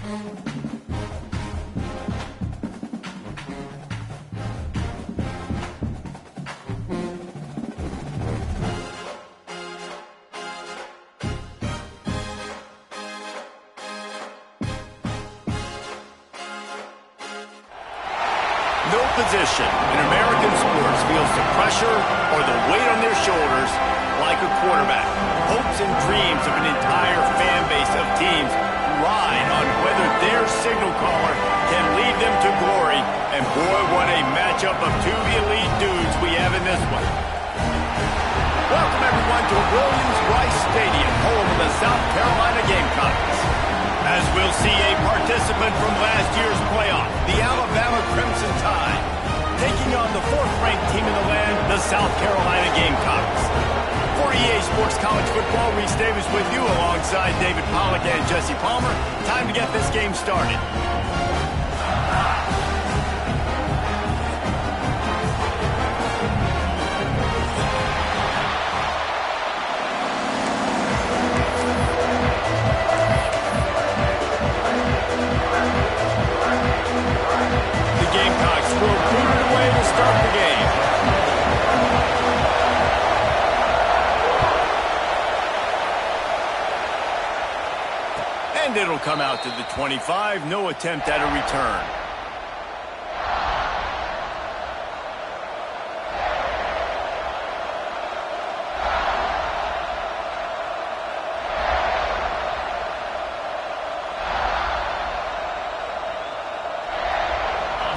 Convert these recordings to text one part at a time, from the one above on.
No position in American sports feels the pressure or the weight on their shoulders like a quarterback. Hopes and dreams of an entire fan base of teams ride on whether their signal caller can lead them to glory. And boy, what a matchup of two elite dudes we have in this one. Welcome everyone to Williams-Brice Stadium, home of the South Carolina Gamecocks. As we'll see a participant from last year's playoff, the Alabama Crimson Tide, taking on the fourth-ranked team in the land, the South Carolina Gamecocks. For EA Sports College Football, Reese Davis with you alongside David Pollack and Jesse Palmer. Time to get this game started. Gamecocks will boot it away to start the game. And it'll come out to the 25. No attempt at a return.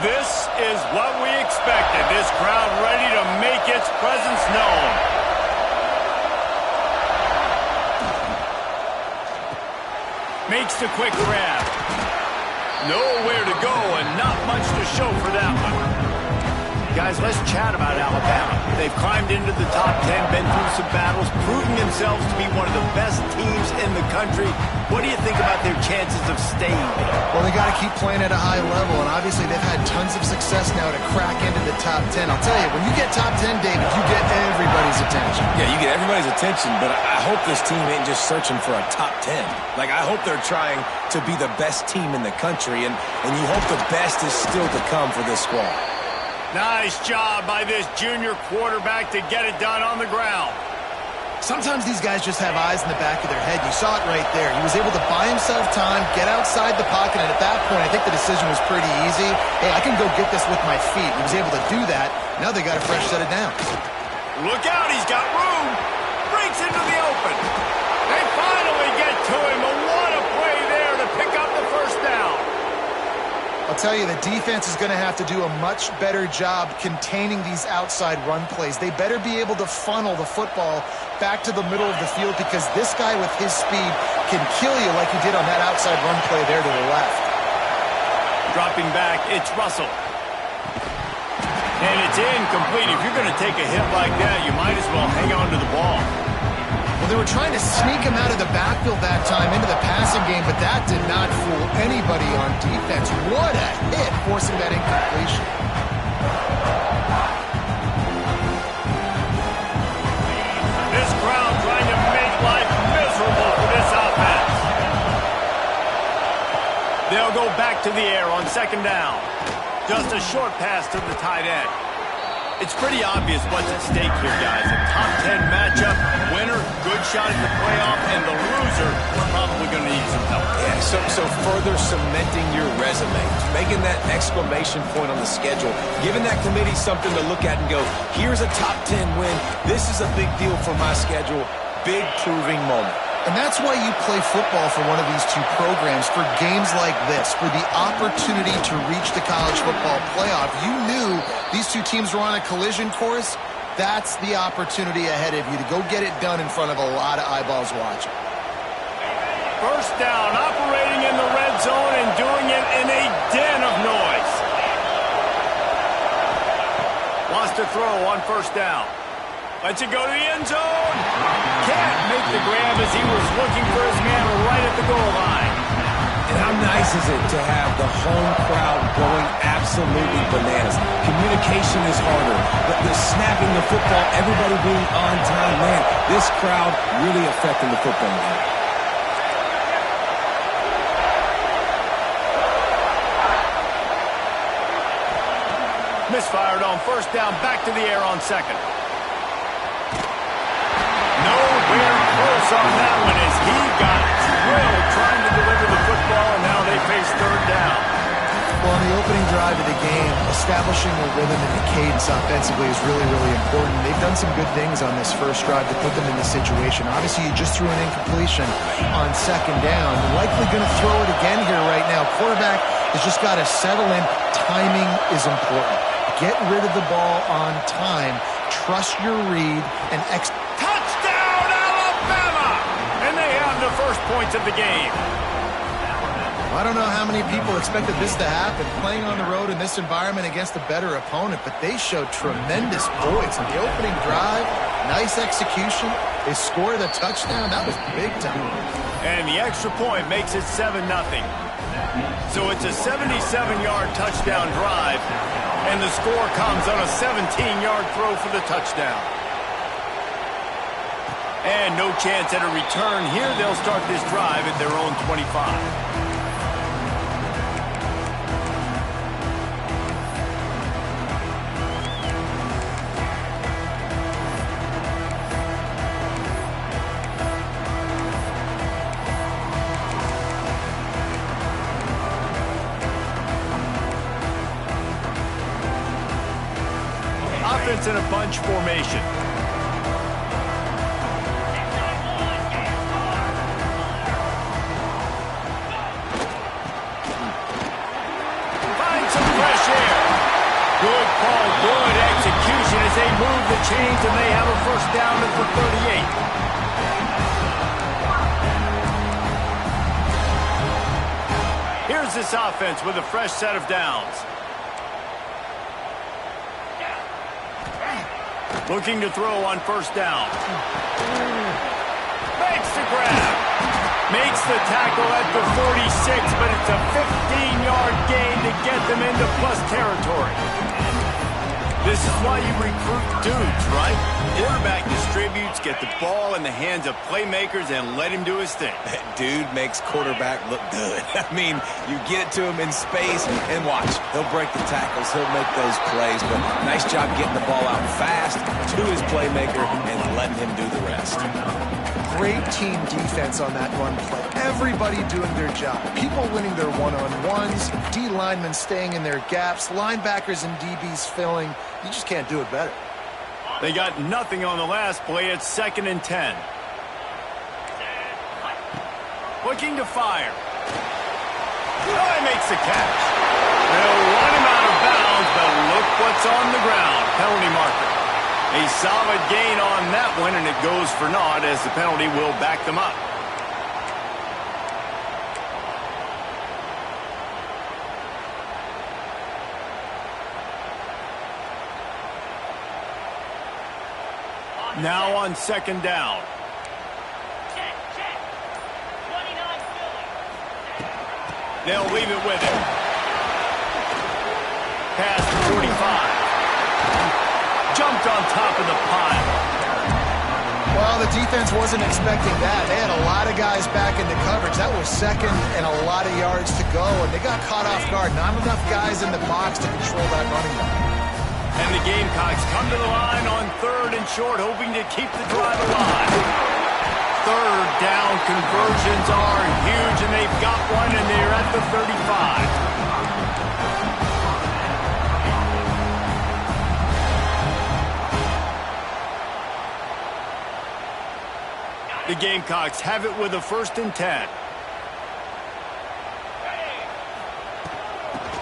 This is what we expected. This crowd ready to make its presence known. Makes the quick grab. Nowhere to go and not much to show for that one. Guys, let's chat about Alabama. They've climbed into the top 10, been through some battles, proving themselves to be one of the best teams in the country. What do you think about their chances of staying there? Well, they got to keep playing at a high level, and obviously they've had tons of success now to crack into the top 10. I'll tell you, when you get top 10, David, you get everybody's attention. Yeah, you get everybody's attention, but I hope this team ain't just searching for a top 10. Like, I hope they're trying to be the best team in the country, and you hope the best is still to come for this squad. Nice job by this junior quarterback to get it done on the ground. Sometimes these guys just have eyes in the back of their head. You saw it right there. He was able to buy himself time, get outside the pocket, and at that point, I think the decision was pretty easy. Hey, I can go get this with my feet. He was able to do that. Now they got a fresh set of downs. Look out, he's got room. Breaks into the open. They finally get to him, but what a play there to pick up the first down. I'll tell you, the defense is going to have to do a much better job containing these outside run plays. They better be able to funnel the football back to the middle of the field because this guy with his speed can kill you like he did on that outside run play there to the left. Dropping back, it's Russell. And it's incomplete. If you're going to take a hit like that, you might as well hang on to the ball. Well, they were trying to sneak him out of the backfield that time into the passing game, but that did not fool anybody on defense. What a hit, forcing that incompletion. This crowd trying to make life miserable for this offense. They'll go back to the air on second down. Just a short pass to the tight end. It's pretty obvious what's at stake here, guys. A top 10 matchup, winner, good shot at the playoff, and the loser is probably going to need some help. Yeah, so further cementing your resume, making that exclamation point on the schedule, giving that committee something to look at and go, here's a top 10 win. This is a big deal for my schedule. Big proving moment. And that's why you play football for one of these two programs, for games like this, for the opportunity to reach the college football playoff. You knew these two teams were on a collision course. That's the opportunity ahead of you to go get it done in front of a lot of eyeballs watching. First down, operating in the red zone and doing it in a den of noise. Wants to throw on first down. Lets it go to the end zone. Can't make the grab as he was looking for his man right at the goal line. And how nice is it to have the home crowd going absolutely bananas? Communication is harder. The snapping the football, everybody being on time. Man, this crowd really affecting the football game. misfired on first down, back to the air on second. Nowhere close on that one as he got drilled trying to deliver the football, and now they face third down. Well, on the opening drive of the game, establishing a rhythm and a cadence offensively is really, really important. They've done some good things on this first drive to put them in this situation. Obviously, you just threw an incompletion on second down. You're likely going to throw it again here right now. Quarterback has just got to settle in. Timing is important. Get rid of the ball on time. Trust your read and Touchdown, Alabama! And they have the first points of the game. I don't know how many people expected this to happen, playing on the road in this environment against a better opponent, but they showed tremendous poise in the opening drive. Nice execution. They scored a touchdown. That was big time. And the extra point makes it 7-0. So it's a 77-yard touchdown drive, and the score comes on a 17-yard throw for the touchdown. And no chance at a return here. They'll start this drive at their own 25. Offense in a bunch formation. Find some fresh air. Good call, good execution as they move the chains and they have a first down at the 38. Here's this offense with a fresh set of downs. Looking to throw on first down. Makes the grab. Makes the tackle at the 46, but it's a 15-yard gain to get them into plus territory. This is why you recruit dudes, right? Quarterback distributes, get the ball in the hands of playmakers, and let him do his thing. That dude makes quarterback look good. I mean, you get it to him in space, and watch. He'll break the tackles. He'll make those plays. But nice job getting the ball out fast to his playmaker and letting him do the rest. Great team defense on that run play. Everybody doing their job. People winning their one-on-ones, D linemen staying in their gaps, linebackers and DBs filling. You just can't do it better. They got nothing on the last play. It's 2nd and 10. Looking to fire. Oh, he makes the catch. They'll run him out of bounds, but look what's on the ground. Penalty marker. A solid gain on that one, and it goes for naught as the penalty will back them up. Now on second down. They'll leave it with him. Past the 45. Jumped on top of the pile. Well, the defense wasn't expecting that. They had a lot of guys back into coverage. That was second and a lot of yards to go, and they got caught off guard. Not enough guys in the box to control that running back. And the Gamecocks come to the line on 3rd and short, hoping to keep the drive alive. Third down conversions are huge, and they've got one, and they're at the 35. The Gamecocks have it with a 1st and 10.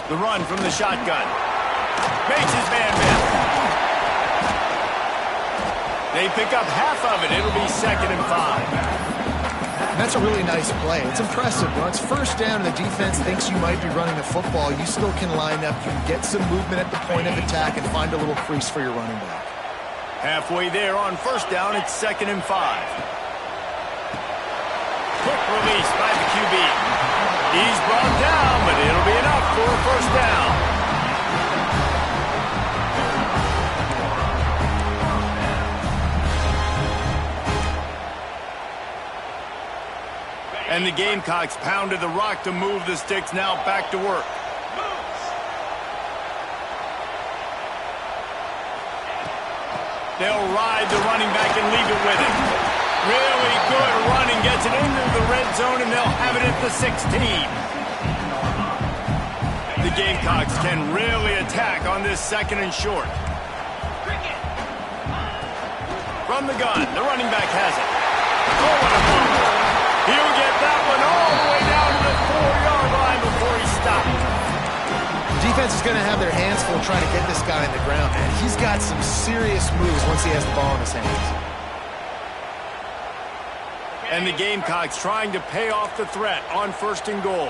The run from the shotgun. Makes his man miss. They pick up half of it. It'll be 2nd and 5. That's a really nice play. It's impressive. When it's first down and the defense thinks you might be running the football, you still can line up. You can get some movement at the point of attack and find a little crease for your running back. Halfway there on first down, it's 2nd and 5. Quick release by the QB. He's brought down, but it'll be enough for a first down. And the Gamecocks pounded the rock to move the sticks, now back to work. They'll ride the running back and leave it with him. Really good running, gets it into the red zone, and they'll have it at the 16. The Gamecocks can really attack on this 2nd and short. From the gun, the running back has it. Oh, what a move. He'll get that one all the way down to the 4-yard line before he stopped. Defense is going to have their hands full trying to get this guy in the ground, man. He's got some serious moves once he has the ball in his hands. And the Gamecocks trying to pay off the threat on 1st and goal.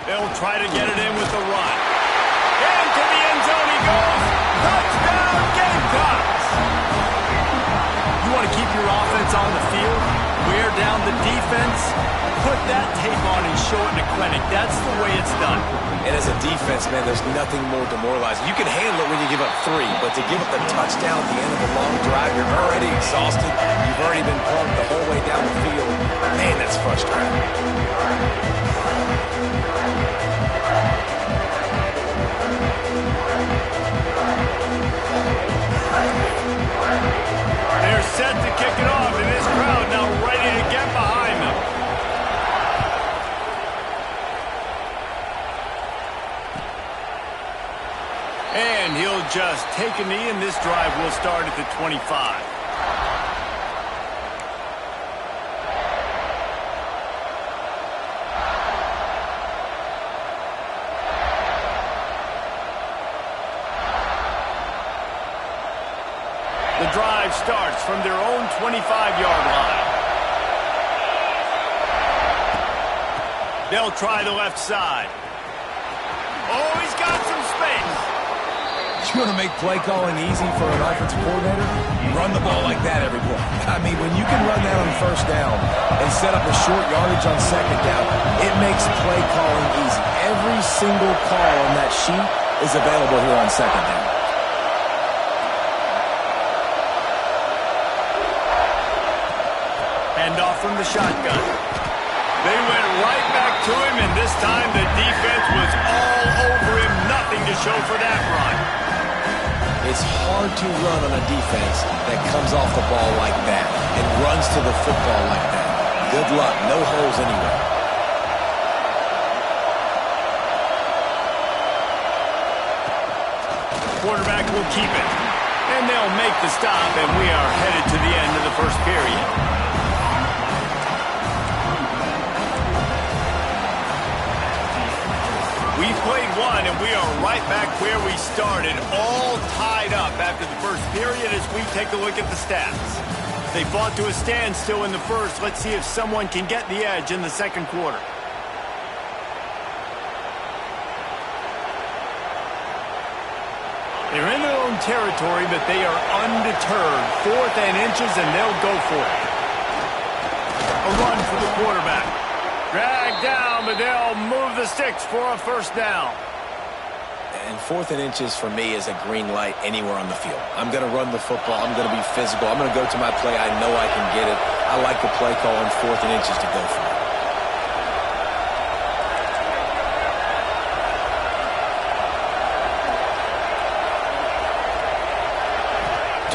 They'll try to get it in with the run. Into the end zone he goes. Touchdown, Gamecocks! You want to keep your offense on the field? Wear down the defense? Put that tape on and show it in a clinic. That's the way it's done. And as a defense, man, there's nothing more demoralizing. You can handle it when you give up 3, but to give up the touchdown at the end of a long drive, you're already exhausted. You've already been pumped the whole way down the field. Man, that's frustrating. They're set to kick it off, and this crowd now ready to get behind them. And he'll just take a knee, and this drive will start at the 25. The drive starts from their own 25-yard line. They'll try the left side. Oh, he's got some space. You want to make play calling easy for an offensive coordinator? Run the ball like that every play. I mean, when you can run that on 1st down and set up a short yardage on 2nd down, it makes play calling easy. Every single call on that sheet is available here on 2nd down. Handoff from the shotgun. They went right back to him, and this time the defense was all over him. Nothing to show for that run. It's hard to run on a defense that comes off the ball like that and runs to the football like that. Good luck. No holes anywhere. Quarterback will keep it. And they'll make the stop, and we are headed to the end of the 1st period. We've played one, and we are right back where we started, all tied up after the 1st period as we take a look at the stats. They fought to a standstill in the 1st. Let's see if someone can get the edge in the 2nd quarter. They're in their own territory, but they are undeterred. 4th and inches, and they'll go for it. A run for the quarterback. Dragged down, but they'll move the sticks for a 1st down. And 4th and inches for me is a green light anywhere on the field. I'm going to run the football. I'm going to be physical. I'm going to go to my play. I know I can get it. I like the play call on 4th and inches to go for it.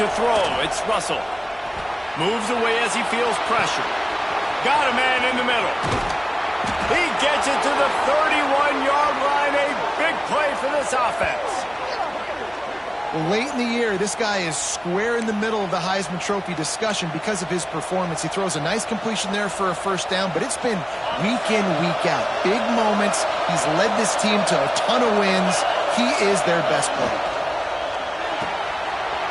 To throw, it's Russell. Moves away as he feels pressure. Got a man in the middle. He gets it to the 31-yard line. A big play for this offense. Well, late in the year, this guy is square in the middle of the Heisman Trophy discussion because of his performance. He throws a nice completion there for a 1st down, but it's been week in, week out. Big moments. He's led this team to a ton of wins. He is their best player.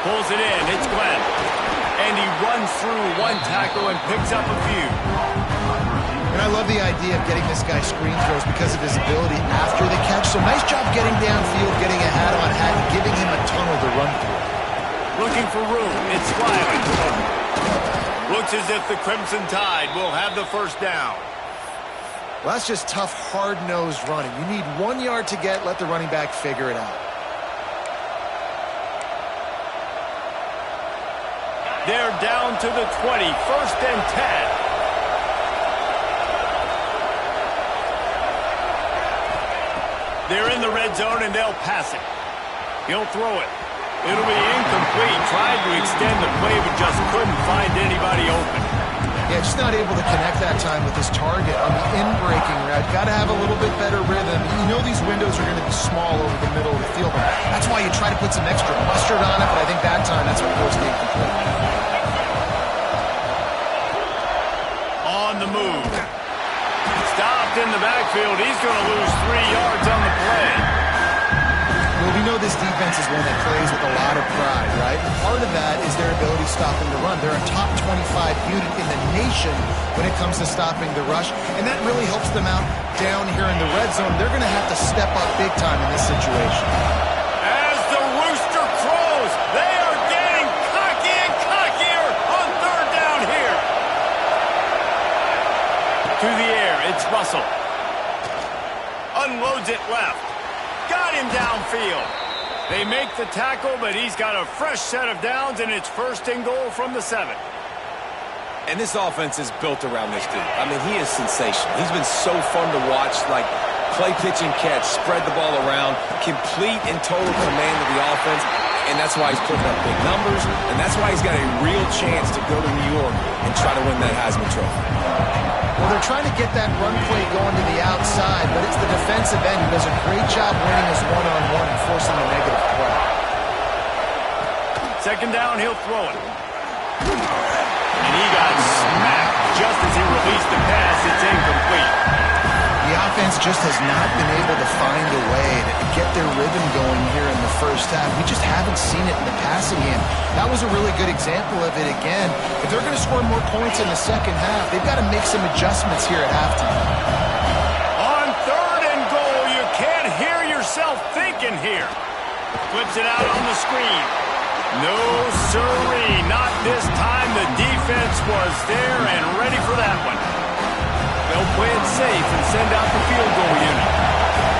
Pulls it in. It's Glenn. And he runs through one tackle and picks up a few. And I love the idea of getting this guy screen throws because of his ability after the catch. So nice job getting downfield, getting a hat-on-hat, and giving him a tunnel to run through. Looking for room. It's Smiley. Looks as if the Crimson Tide will have the 1st down. Well, that's just tough, hard-nosed running. You need 1 yard to get. Let the running back figure it out. They're down to the 20. 1st and 10. They're in the red zone, and they'll pass it. He'll throw it. It'll be incomplete. Tried to extend the play, but just couldn't find anybody open. Yeah, just not able to connect that time with his target on the in-breaking route. Got to have a little bit better rhythm. You know these windows are going to be small over the middle of the field. That's why you try to put some extra mustard on it, but I think that time that's what forced the incomplete. On the move. Stopped in the backfield. He's going to lose 3 yards on the play. Well, we know this defense is one that plays with a lot of pride, right? And part of that is their ability stopping the run. They're a top 25 unit in the nation when it comes to stopping the rush, and that really helps them out down here in the red zone. They're going to have to step up big time in this situation. As the rooster crows, they are getting cocky and cockier on third down here. To the air, it's Russell. Unloads it left. Got him downfield. They make the tackle, but he's got a fresh set of downs, and it's 1st and goal from the 7. And this offense is built around this dude. I mean, he is sensational. He's been so fun to watch, like play, pitch, and catch, spread the ball around, complete and total command of the offense, and that's why he's putting up big numbers, and that's why he's got a real chance to go to New York and try to win that Heisman Trophy. Well, they're trying to get that run play going to the outside, but it's the defensive end who does a great job winning his one-on-one and forcing a negative play. 2nd down, he'll throw it. And he got smacked just as he released the pass. It's incomplete. The offense just has not been able to find a way to get their rhythm going here in the first half. We just haven't seen it in the passing game. That was a really good example of it again. If they're going to score more points in the second half, they've got to make some adjustments here at halftime. On 3rd and goal, you can't hear yourself thinking here. Flips it out on the screen. No siree, not this time. The defense was there and ready for that one. They'll play it safe and send out the field goal unit.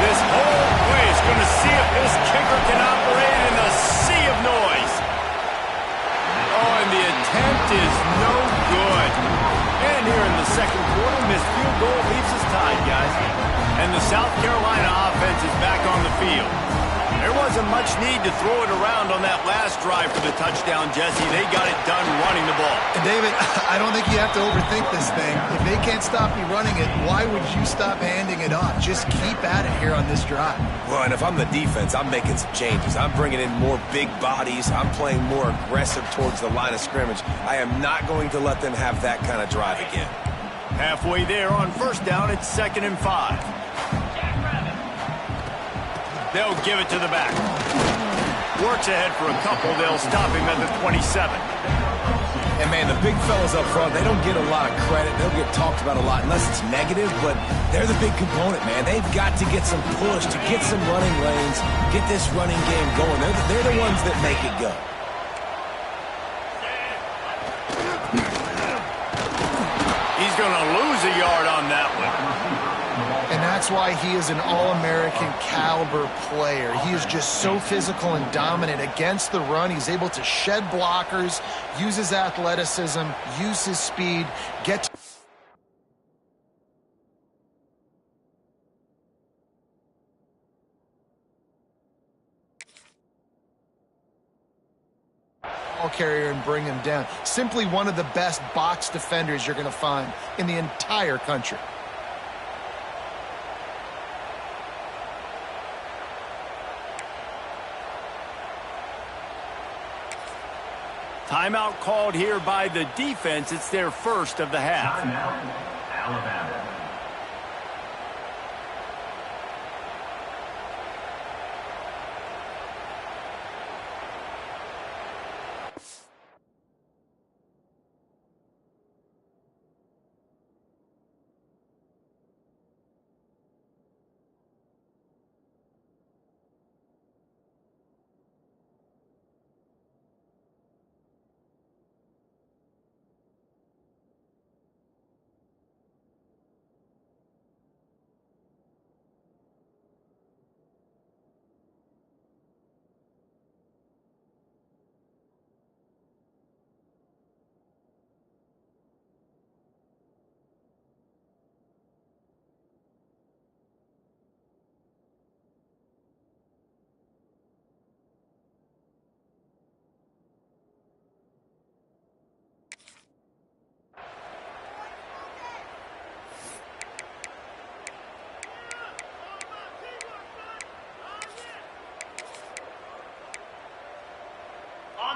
This whole play is going to see if this kicker can operate in a sea of noise. Oh, and the attempt is no good. And here in the 2nd quarter, missed field goal leaves us tied, guys. And the South Carolina offense is back on the field. There wasn't much need to throw it around on that last drive for the touchdown, Jesse. They got it done running the ball. And David, I don't think you have to overthink this thing. If they can't stop you running it, why would you stop handing it off? Just keep at it here on this drive. Well, and if I'm the defense, I'm making some changes. I'm bringing in more big bodies. I'm playing more aggressive towards the line of scrimmage. I am not going to let them have that kind of drive again. Halfway there on 1st down, it's 2nd and 5. They'll give it to the back. Works ahead for a couple. They'll stop him at the 27. And, man, the big fellas up front, they don't get a lot of credit. They'll get talked about a lot unless it's negative, but they're the big component, man. They've got to get some push, to get some running lanes, get this running game going. They're the ones that make it go. He's going to lose a yard on that one. And that's why he is an All-American caliber player. He is just so physical and dominant against the run. He's able to shed blockers, use his athleticism, use his speed, get to ball carrier and bring him down. Simply one of the best box defenders you're going to find in the entire country. Timeout called here by the defense. It's their 1st of the half. Timeout, Alabama.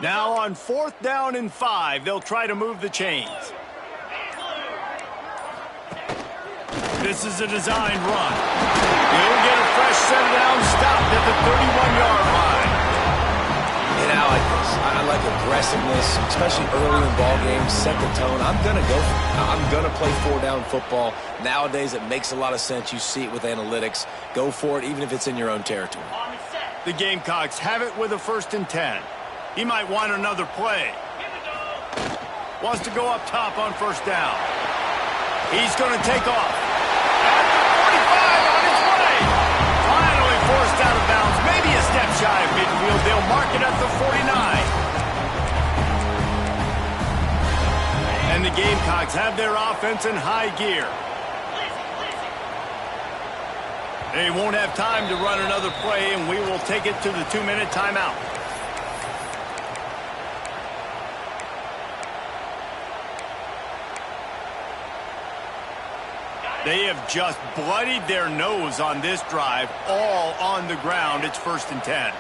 Now on 4th down and 5, they'll try to move the chains. This is a designed run. He'll get a fresh set down, stopped at the 31-yard line. And I like this. I like aggressiveness, especially early in ball games. Set the tone. I'm going to go. I'm going to play 4-down football. Nowadays, it makes a lot of sense. You see it with analytics. Go for it, even if it's in your own territory. The Gamecocks have it with a 1st and 10. He might want another play. Wants to go up top on 1st down. He's going to take off. At the 45 on his way. Finally forced out of bounds. Maybe a step shy of midfield. They'll mark it at the 49. And the Gamecocks have their offense in high gear. They won't have time to run another play, and we will take it to the 2-minute timeout. They have just bloodied their nose on this drive, all on the ground. It's 1st and 10.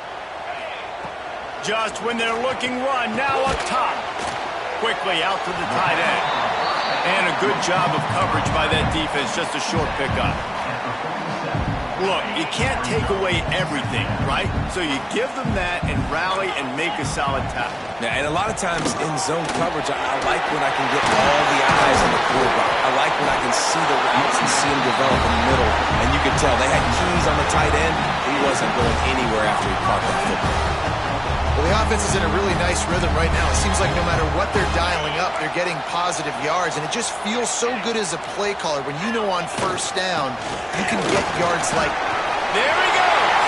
Just when they're looking run, now up top. Quickly out to the tight end. And a good job of coverage by that defense, just a short pickup. Look, you can't take away everything, right? So you give them that and rally and make a solid tackle. Yeah, and a lot of times in zone coverage, I like when I can get all the eyes on the quarterback. I like when I can see the routes and see them develop in the middle. And you can tell they had keys on the tight end. He wasn't going anywhere after he caught that football. Well, the offense is in a really nice rhythm right now. It seems like no matter what they're dialing up, they're getting positive yards, and it just feels so good as a play caller when you know on 1st down you can get yards like. There he goes!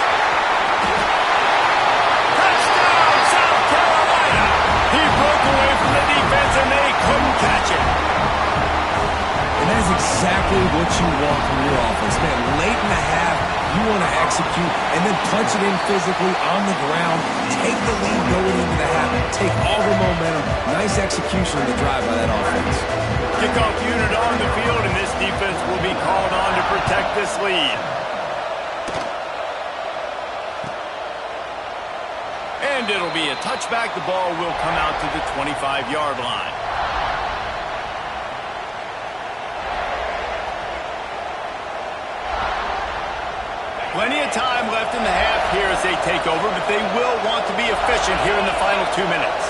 Touchdown, South Carolina! He broke away from the defense, and they couldn't catch it. And that is exactly what you want from your offense, man. Late in the half, you want to execute and then punch it in physically on the ground. Take the lead going into the half. Take all the momentum. Nice execution of the drive by that offense. Kickoff unit on the field, and this defense will be called on to protect this lead. And it'll be a touchback. The ball will come out to the 25-yard line. Plenty of time left in the half here as they take over, but they will want to be efficient here in the final 2 minutes.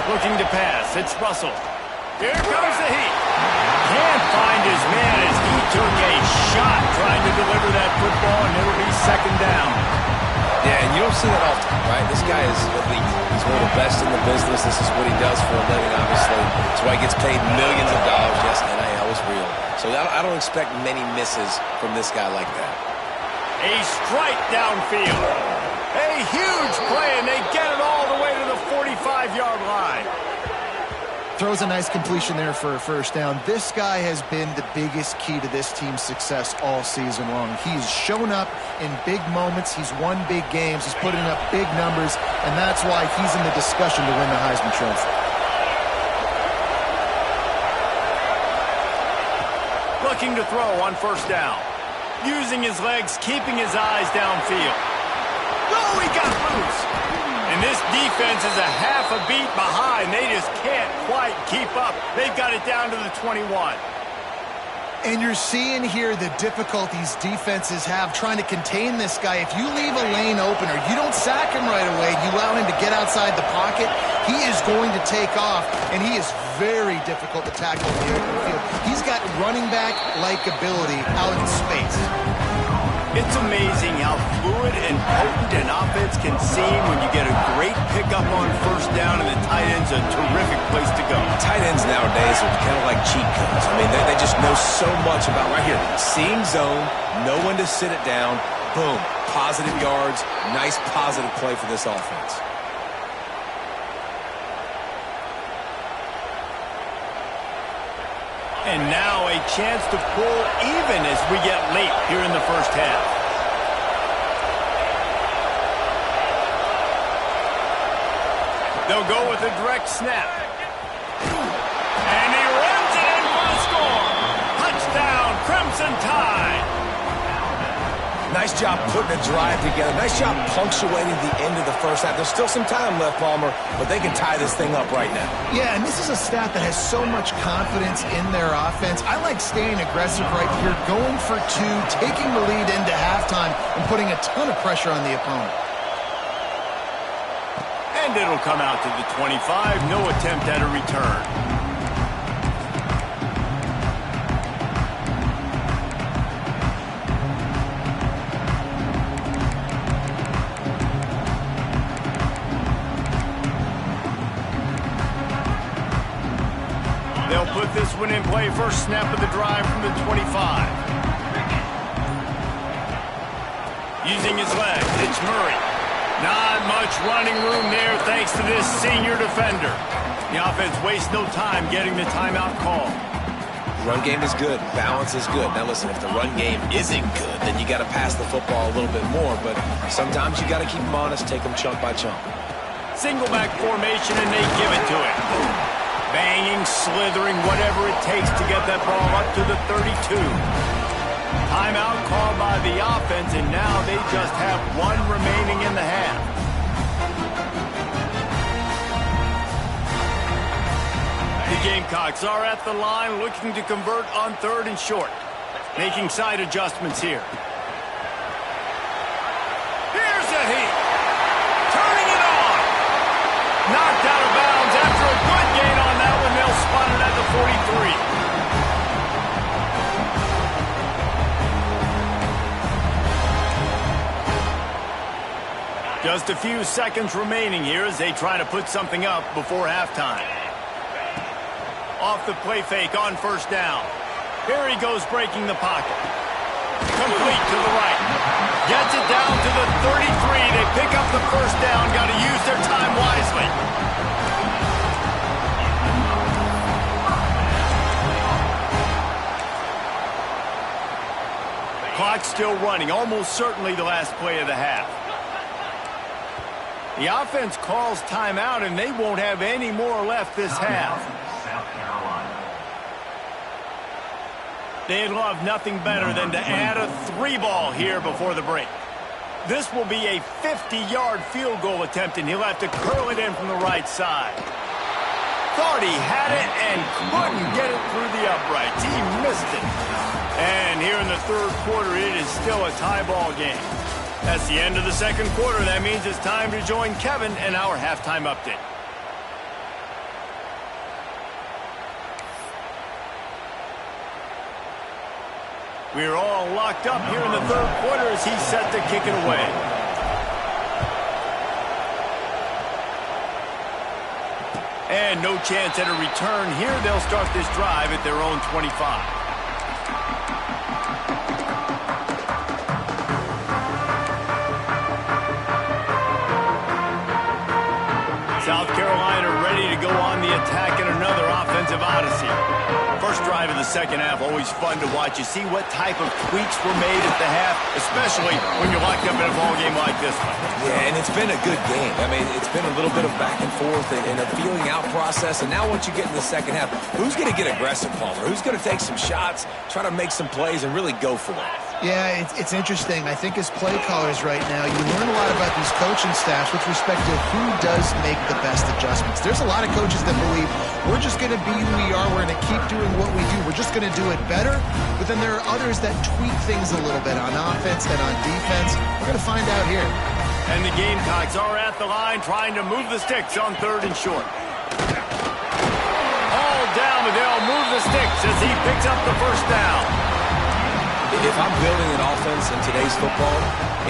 Looking to pass. It's Russell. Here comes the heat. Can't find his man as he took a shot trying to deliver that football, and it'll be 2nd down. Yeah, and you don't see that often, right? This guy is elite. He's one of the best in the business. This is what he does for a living, obviously. That's why he gets paid millions of dollars. Yes, NIL is real. So I don't expect many misses from this guy like that. A strike downfield. A huge play, and they get it all the way to the 45-yard line. Throws a nice completion there for a 1st down. This guy has been the biggest key to this team's success all season long. He's shown up in big moments. He's won big games. He's putting up big numbers, and that's why he's in the discussion to win the Heisman Trophy. Looking to throw on 1st down. Using his legs, keeping his eyes downfield. Oh, he got loose. And this defense is a half a beat behind. They just can't quite keep up. They've got it down to the 21. And you're seeing here the difficulties defenses have trying to contain this guy. If you leave a lane open or you don't sack him right away, you allow him to get outside the pocket, he is going to take off, and he is very difficult to tackle in the open field. He's got running back-like ability out in space. It's amazing how fluid and potent an offense can seem when you get a great pickup on 1st down, and the tight end's a terrific place to go. Tight ends nowadays are kind of like cheat codes. I mean, they just know so much about, right here, seeing zone, know when to sit it down, boom, positive yards, nice positive play for this offense. And now a chance to pull even as we get late here in the 1st half. They'll go with a direct snap. And he runs it in for the score. Touchdown, Crimson Tide. Nice job putting a drive together. Nice job punctuating the end of the first half. There's still some time left, Palmer, but they can tie this thing up right now. Yeah, and this is a staff that has so much confidence in their offense. I like staying aggressive right here, going for two, taking the lead into halftime, and putting a ton of pressure on the opponent. And it'll come out to the 25. No attempt at a return. They'll put this one in play. First snap of the drive from the 25. Using his legs, it's Murray. Not much running room there thanks to this senior defender. The offense wastes no time getting the timeout call. Run game is good. Balance is good. Now listen, if the run game isn't good, then you got to pass the football a little bit more. But sometimes you got to keep them honest, take them chunk by chunk. Single back formation, and they give it to him. Banging, slithering, whatever it takes to get that ball up to the 32. Timeout called by the offense, and now they just have one remaining in the half. The Gamecocks are at the line looking to convert on 3rd and short. Making side adjustments here. Here's a heat. Turning it on. Knocked out of bounds after a good gain on that one. They'll spot it at the 43. Just a few seconds remaining here as they try to put something up before halftime. Off the play fake on 1st down. Here he goes breaking the pocket. Complete to the right. Gets it down to the 33. They pick up the 1st down. Got to use their time wisely. Clock still running. Almost certainly the last play of the half. The offense calls timeout, and they won't have any more left this half. South Carolina. They'd love nothing better than to add a 3-ball here before the break. This will be a 50-yard field goal attempt, and he'll have to curl it in from the right side. Thought he had it and couldn't get it through the uprights. He missed it. And here in the 3rd quarter, it is still a tie ball game. That's the end of the 2nd quarter. That means it's time to join Kevin and our halftime update. We're all locked up here in the 3rd quarter as he's set to kick it away. And no chance at a return here. They'll start this drive at their own 25. South Carolina ready to go on the attack in another offensive odyssey. First drive of the 2nd half, always fun to watch. You see what type of tweaks were made at the half, especially when you're locked up in a ball game like this one. Yeah, and it's been a good game. I mean, it's been a little bit of back and forth and a feeling out process. And now once you get in the 2nd half, who's going to get aggressive, Palmer? Who's going to take some shots, try to make some plays, and really go for it? Yeah, it's interesting. I think as play callers right now, you learn a lot about these coaching staffs with respect to who does make the best adjustments. There's a lot of coaches that believe we're just going to be who we are. We're going to keep doing what we do. We're just going to do it better. But then there are others that tweak things a little bit on offense and on defense. We're going to find out here. And the Gamecocks are at the line trying to move the sticks on 3rd and short. All down, but they'll move the sticks as he picks up the 1st down. If I'm building an offense in today's football,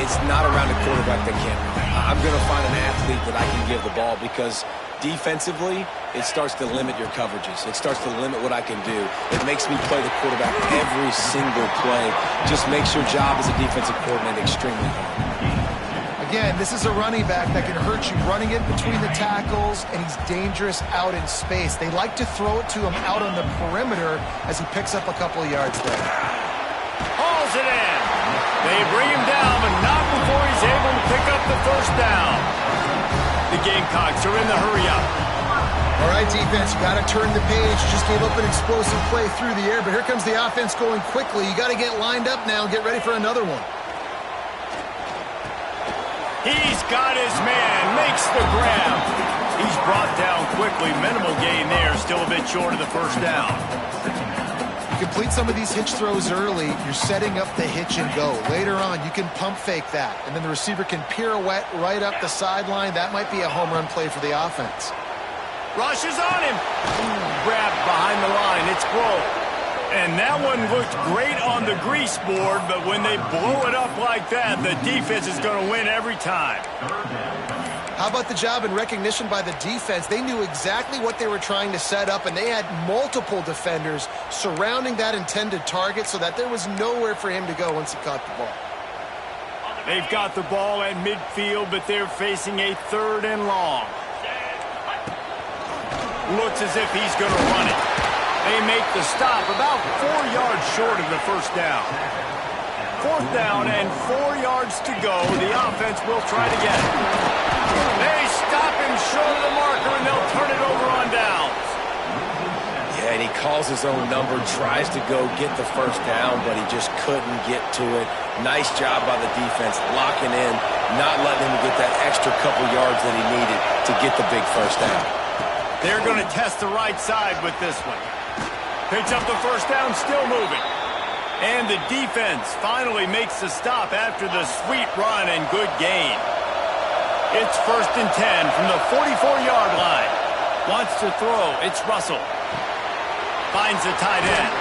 it's not around a quarterback that can't run. I'm going to find an athlete that I can give the ball because defensively, it starts to limit your coverages. It starts to limit what I can do. It makes me play the quarterback every single play. Just makes your job as a defensive coordinator extremely hard. Again, this is a running back that can hurt you running it between the tackles, and he's dangerous out in space. They like to throw it to him out on the perimeter as he picks up a couple of yards there. Hauls it in. They bring him down, but not before he's able to pick up the 1st down. The Gamecocks are in the hurry-up. All right, defense, you got to turn the page. You just gave up an explosive play through the air, but here comes the offense going quickly. You got to get lined up now and get ready for another one. He's got his man, makes the grab. He's brought down quickly. Minimal gain there, still a bit short of the first down. You complete some of these hitch throws early, you're setting up the hitch and go. Later on, you can pump fake that, and then the receiver can pirouette right up the sideline. That might be a home run play for the offense. Rushes on him. Grabbed behind the line. It's Grove. And that one looked great on the grease board, but when they blow it up like that, the defense is going to win every time. How about the job and recognition by the defense? They knew exactly what they were trying to set up, and they had multiple defenders surrounding that intended target so that there was nowhere for him to go once he caught the ball. They've got the ball at midfield, but they're facing a 3rd and long. Looks as if he's going to run it. They make the stop about 4 yards short of the first down. 4th down and 4 yards to go. The offense will try to get it. They stop him short of the marker, and they'll turn it over on downs. Yeah, and he calls his own number, tries to go get the first down, but he just couldn't get to it. Nice job by the defense, locking in, not letting him get that extra couple yards that he needed to get the big first down. They're going to test the right side with this one. Picks up the first down, still moving. And the defense finally makes the stop after the sweet run and good gain. It's 1st and 10 from the 44-yard line. Wants to throw. It's Russell. Finds the tight end.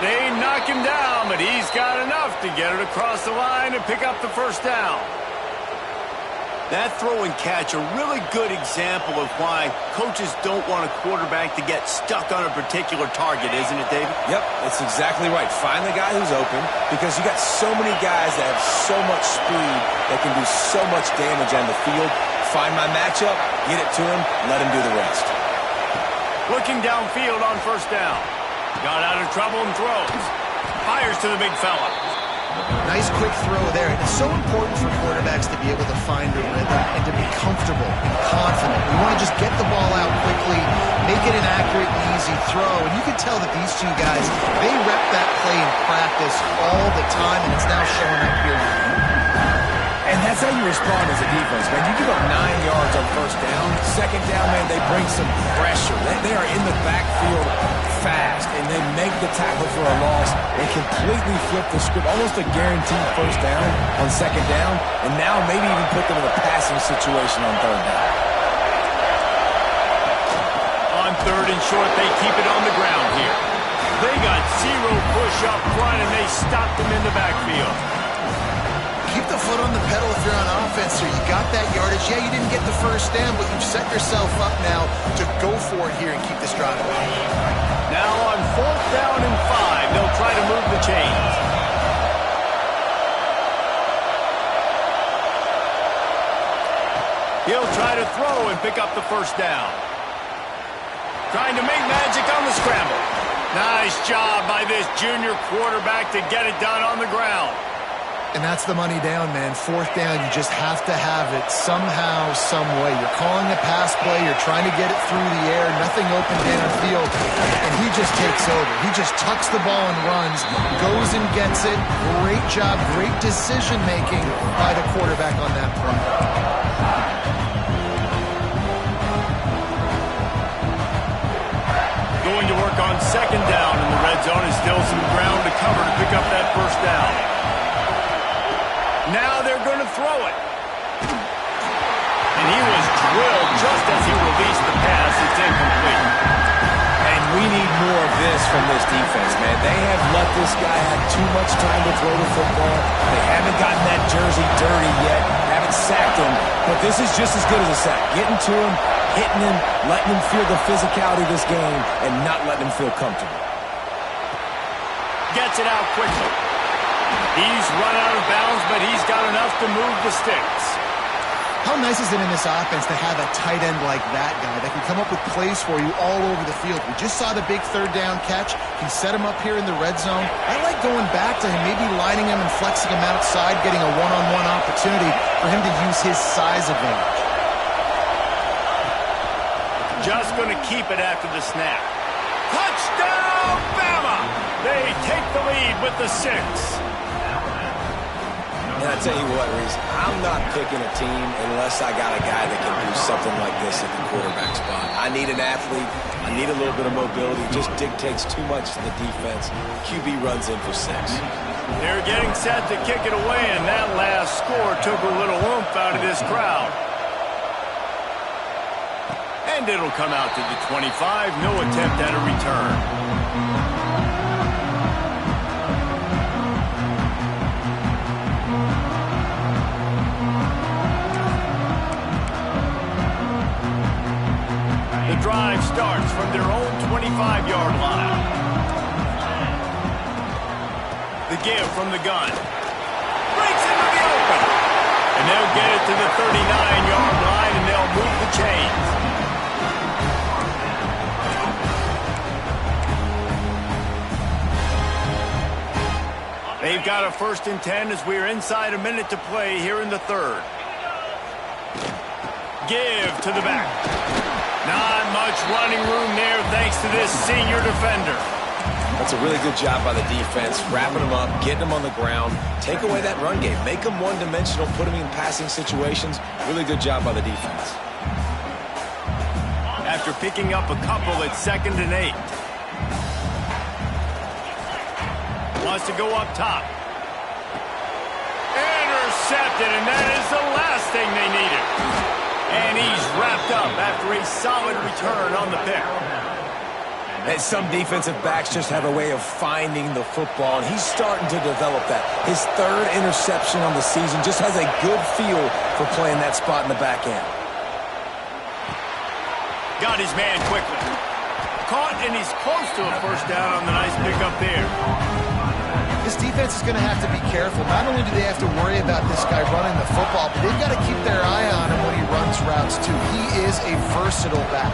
They knock him down, but he's got enough to get it across the line and pick up the first down. That throw and catch, a really good example of why coaches don't want a quarterback to get stuck on a particular target, isn't it, David? Yep, that's exactly right. Find the guy who's open, because you got so many guys that have so much speed that can do so much damage on the field. Find my matchup, get it to him, let him do the rest. Looking downfield on first down. Got out of trouble and throws. Fires to the big fella. Nice quick throw there. It's so important for quarterbacks to be able to find a rhythm and to be comfortable and confident. You want to just get the ball out quickly, make it an accurate and easy throw. And you can tell that these two guys, they rep that play in practice all the time, and it's now showing up here. And that's how you respond as a defense, man. You give up 9 yards on first down. 2nd down, man, they bring some pressure. They are in the backfield fast, and they make the tackle for a loss and completely flip the script. Almost a guaranteed first down on 2nd down, and now maybe even put them in a passing situation on 3rd down. On 3rd and short, they keep it on the ground here. They got 0 push up front, and they stopped them in the backfield. Keep the foot on the pedal if you're on offense, so you got that yardage. Yeah, you didn't get the first down, but you've set yourself up now to go for it here and keep this drive going. Now on 4th down and 5, they'll try to move the chains. He'll try to throw and pick up the first down. Trying to make magic on the scramble. Nice job by this junior quarterback to get it done on the ground. And that's the money down, man. 4th down, you just have to have it somehow, some way. You're calling a pass play. You're trying to get it through the air. Nothing open downfield. And he just takes over. He just tucks the ball and runs, goes and gets it. Great job, great decision-making by the quarterback on that play. Going to work on 2nd down in the red zone. Is still some ground to cover to pick up that first down. Now they're going to throw it. And he was drilled just as he released the pass. It's incomplete. And we need more of this from this defense, man. They have let this guy have too much time to throw the football. They haven't gotten that jersey dirty yet, haven't sacked him. But this is just as good as a sack. Getting to him, hitting him, letting him feel the physicality of this game, and not letting him feel comfortable. Gets it out quickly. He's run out of bounds, but he's got enough to move the sticks. How nice is it in this offense to have a tight end like that guy that can come up with plays for you all over the field? We just saw the big 3rd down catch. He set him up here in the red zone. I like going back to him, maybe lining him and flexing him outside, getting a one-on-one opportunity for him to use his size advantage. Just going to keep it after the snap. Touchdown, Bama! They take the lead with the 6. And I tell you what, Reese, I'm not picking a team unless I got a guy that can do something like this at the quarterback spot. I need an athlete. I need a little bit of mobility. It just dictates too much to the defense. QB runs in for 6. They're getting set to kick it away, and that last score took a little oomph out of this crowd. And it'll come out to the 25. No attempt at a return. The drive starts from their own 25-yard line. The give from the gun. Breaks into the open. And they'll get it to the 39-yard line, and they'll move the chains. They've got a 1st and 10 as we're inside a minute to play here in the 3rd. Give to the back. Not much running room there thanks to this senior defender. That's a really good job by the defense, wrapping them up, getting them on the ground, take away that run game, make them one-dimensional, put them in passing situations. Really good job by the defense. After picking up a couple at 2nd and 8. Wants to go up top. Intercepted, and that is the last thing they needed. And he's wrapped up after a solid return on the pick. And some defensive backs just have a way of finding the football, and he's starting to develop that. His 3rd interception on the season, just has a good feel for playing that spot in the back end. Got his man quickly. Caught, and he's close to a 1st down on the nice pickup there. This defense is going to have to be careful. Not only do they have to worry about this guy running the football, but they've got to keep their eye on him when he runs routes, too. He is a versatile back.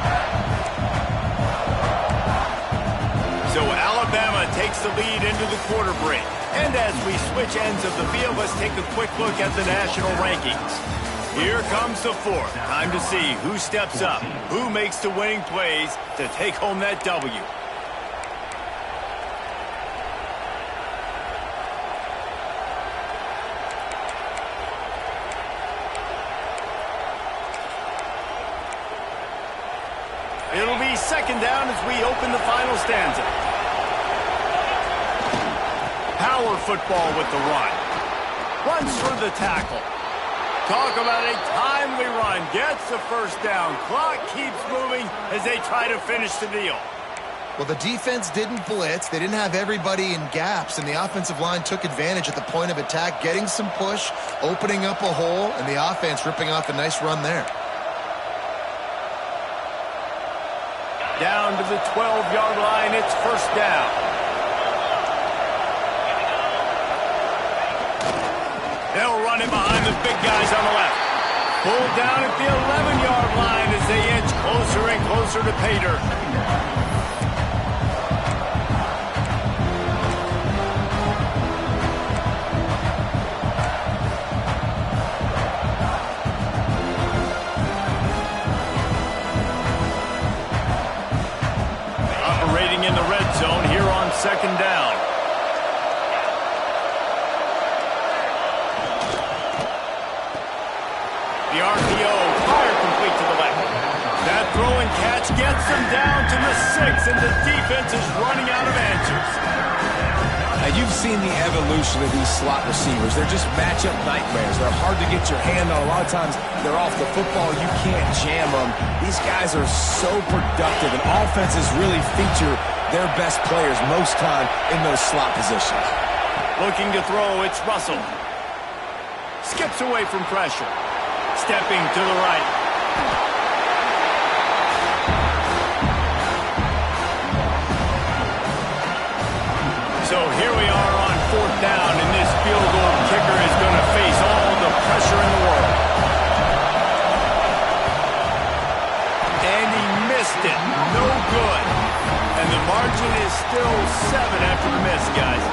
So Alabama takes the lead into the quarter break. And as we switch ends of the field, let's take a quick look at the national rankings. Here comes the 4th. Time to see who steps up, who makes the winning plays to take home that W. It'll be 2nd down as we open the final stanza. Power football with the run. Runs through the tackle. Talk about a timely run. Gets the 1st down. Clock keeps moving as they try to finish the deal. Well, the defense didn't blitz. They didn't have everybody in gaps, and the offensive line took advantage at the point of attack, getting some push, opening up a hole, and the offense ripping off a nice run there. Down to the 12-yard line, it's 1st down. They'll run it behind the big guys on the left. Pulled down at the 11-yard line as they inch closer and closer to pay dirt. In the red zone here on 2nd down. The RPO, fire complete to the left. That throw and catch gets them down to the 6, and the defense is running out of answers. Now, you've seen the evolution of these slot receivers. They're just matchup nightmares. They're hard to get your hand on. A lot of times, they're off the football. You can't jam them. These guys are so productive, and offenses really feature their best players most time in those slot positions. Looking to throw, it's Russell. Skips away from pressure. Stepping to the right. So here we are on 4th down, and this field goal kicker is going to face all the pressure in the world. And he missed it. No good. And the margin is still 7 after the miss, guys.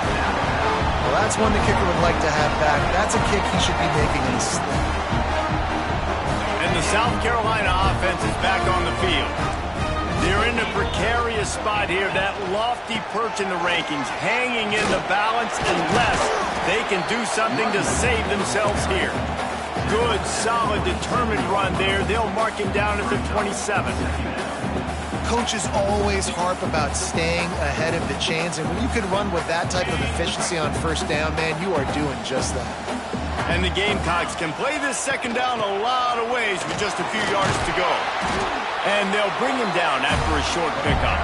Well, that's one the kicker would like to have back. That's a kick he should be making in his sleep. And the South Carolina offense is back on the field. They're in a precarious spot here. That lofty perch in the rankings, hanging in the balance unless they can do something to save themselves here. Good, solid, determined run there. They'll mark him down at the 27. Coaches always harp about staying ahead of the chains, and when you can run with that type of efficiency on first down, man, you are doing just that. And the Gamecocks can play this second down a lot of ways with just a few yards to go. And they'll bring him down after a short pickup.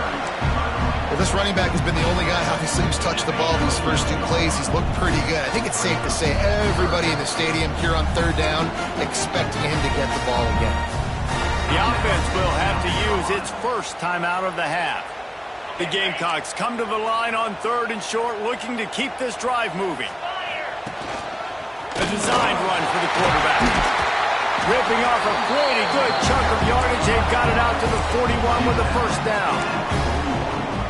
Well, this running back has been the only guy, obviously, who's touched the ball these first two plays. He's looked pretty good. I think it's safe to say everybody in the stadium here on third down expecting him to get the ball again. The offense will have to use its first timeout of the half. The Gamecocks come to the line on third and short, looking to keep this drive moving. A designed run for the quarterback. Ripping off a pretty good chunk of yardage. They've got it out to the 41 with a first down.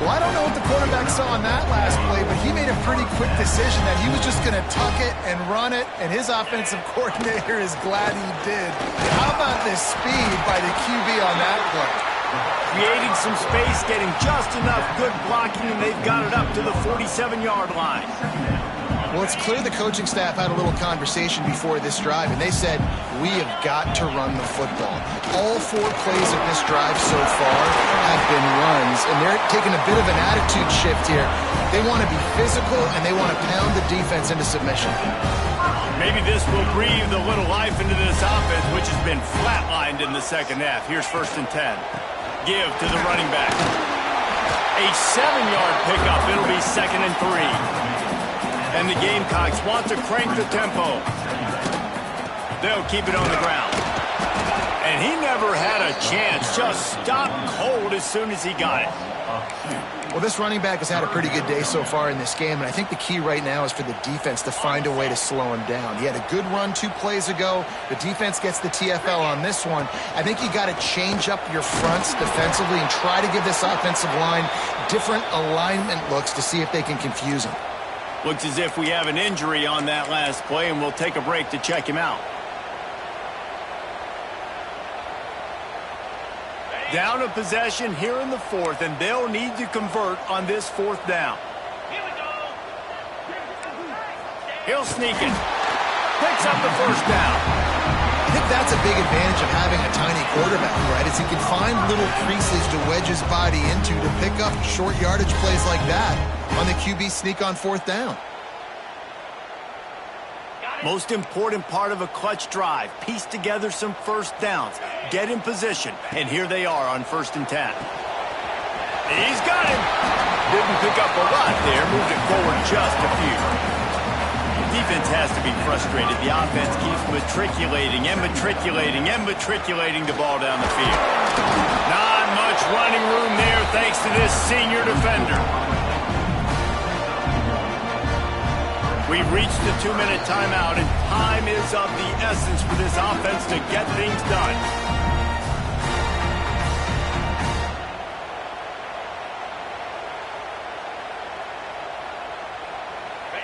Well, I don't know what the quarterback saw on that last play, but he made a pretty quick decision that he was just going to tuck it and run it, and his offensive coordinator is glad he did. How about this speed by the QB on that play? Creating some space, getting just enough good blocking, and they've got it up to the 47-yard line. Well, it's clear the coaching staff had a little conversation before this drive, and they said, we have got to run the football. All 4 plays of this drive so far have been runs, and they're taking a bit of an attitude shift here. They want to be physical, and they want to pound the defense into submission. Maybe this will breathe a little life into this offense, which has been flatlined in the second half. Here's 1st and 10. Give to the running back. A 7-yard pickup. It'll be 2nd and 3. And the Gamecocks want to crank the tempo. They'll keep it on the ground. And he never had a chance. Just stopped cold as soon as he got it. Well, this running back has had a pretty good day so far in this game, and I think the key right now is for the defense to find a way to slow him down. He had a good run 2 plays ago. The defense gets the TFL on this one. I think you got to change up your fronts defensively and try to give this offensive line different alignment looks to see if they can confuse him. Looks as if we have an injury on that last play, and we'll take a break to check him out. Down a possession here in the 4th, and they'll need to convert on this 4th down. He'll sneak it. Picks up the first down. I think that's a big advantage of having a tiny quarterback, right? Is he can find little creases to wedge his body into to pick up short yardage plays like that on the QB sneak on 4th down. Most important part of a clutch drive. Piece together some first downs. Get in position. And here they are on 1st and 10. He's got him. Didn't pick up a lot there. Moved it forward just a few. Defense has to be frustrated. The offense keeps matriculating and matriculating and matriculating the ball down the field. Not much running room there thanks to this senior defender. We've reached the 2-minute timeout, and time is of the essence for this offense to get things done.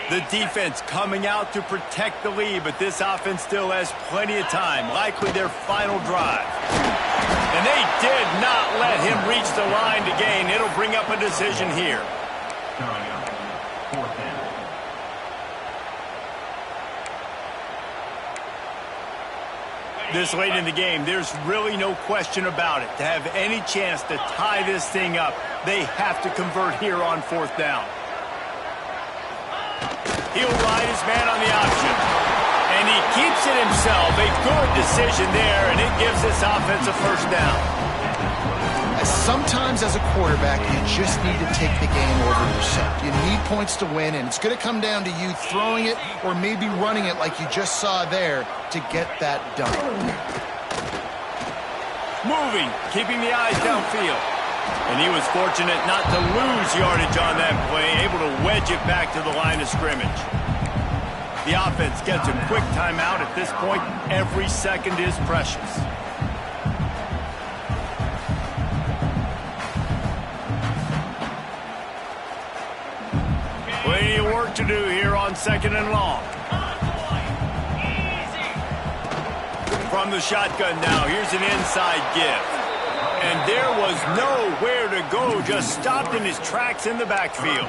The defense coming out to protect the lead, but this offense still has plenty of time, likely their final drive. And they did not let him reach the line to gain. It'll bring up a decision here. This late in the game, there's really no question about it. To have any chance to tie this thing up, they have to convert here on 4th down. He'll ride his man on the option. And he keeps it himself. A good decision there, and it gives this offense a first down. Sometimes as a quarterback, you just need to take the game over yourself. You need points to win, and it's going to come down to you throwing it or maybe running it like you just saw there to get that done. Moving, keeping the eyes downfield. And he was fortunate not to lose yardage on that play, able to wedge it back to the line of scrimmage. The offense gets a quick timeout. At this point, every second is precious. Plenty of work to do here on 2nd and long. From the shotgun now, here's an inside give. And there was nowhere to go, just stopped in his tracks in the backfield.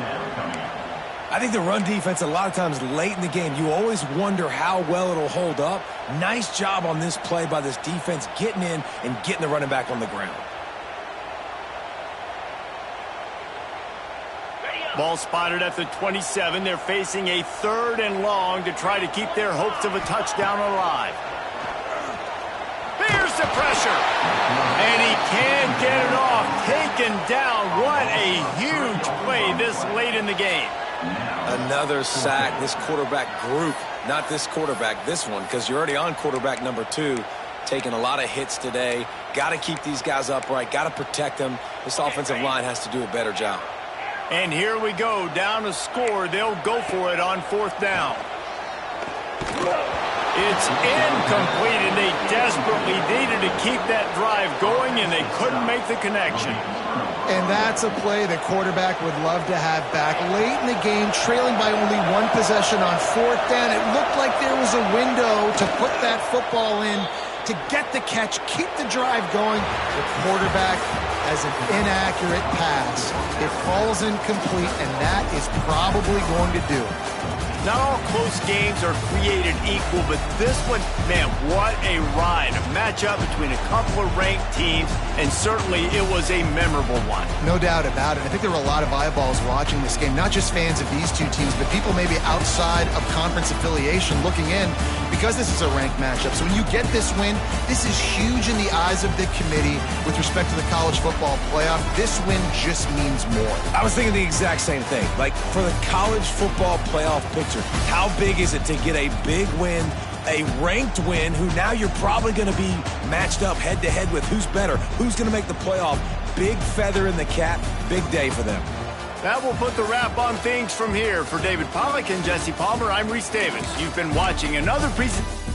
I think the run defense, a lot of times late in the game, you always wonder how well it'll hold up. Nice job on this play by this defense, getting in and getting the running back on the ground. Ball spotted at the 27. They're facing a 3rd and long to try to keep their hopes of a touchdown alive. Here's the pressure. And he can't get it off. Taken down. What a huge play this late in the game. Another sack. This quarterback group, not this quarterback, this one, because you're already on quarterback number 2. Taking a lot of hits today. Got to keep these guys upright. Got to protect them. This offensive line has to do a better job. And here we go, down to score. They'll go for it on 4th down. It's incomplete, and they desperately needed to keep that drive going, and they couldn't make the connection. And that's a play the quarterback would love to have back. Late in the game, trailing by only 1 possession on 4th down, it looked like there was a window to put that football in, to get the catch, keep the drive going. The quarterback has an inaccurate pass. It falls incomplete, and that is probably going to do it. Not all close games are created equal, but this one, man, what a ride. A matchup between a couple of ranked teams, and certainly it was a memorable one. No doubt about it. I think there were a lot of eyeballs watching this game, not just fans of these two teams, but people maybe outside of conference affiliation looking in, because this is a ranked matchup. So when you get this win, this is huge in the eyes of the committee with respect to the college football playoff. This win just means more. I was thinking the exact same thing. Like, for the college football playoff picture, how big is it to get a big win, a ranked win, who now you're probably going to be matched up head-to-head with who's better, who's going to make the playoff. Big feather in the cap, big day for them. That will put the wrap on things from here. For David Pollack and Jesse Palmer, I'm Reese Davis. You've been watching another presentation.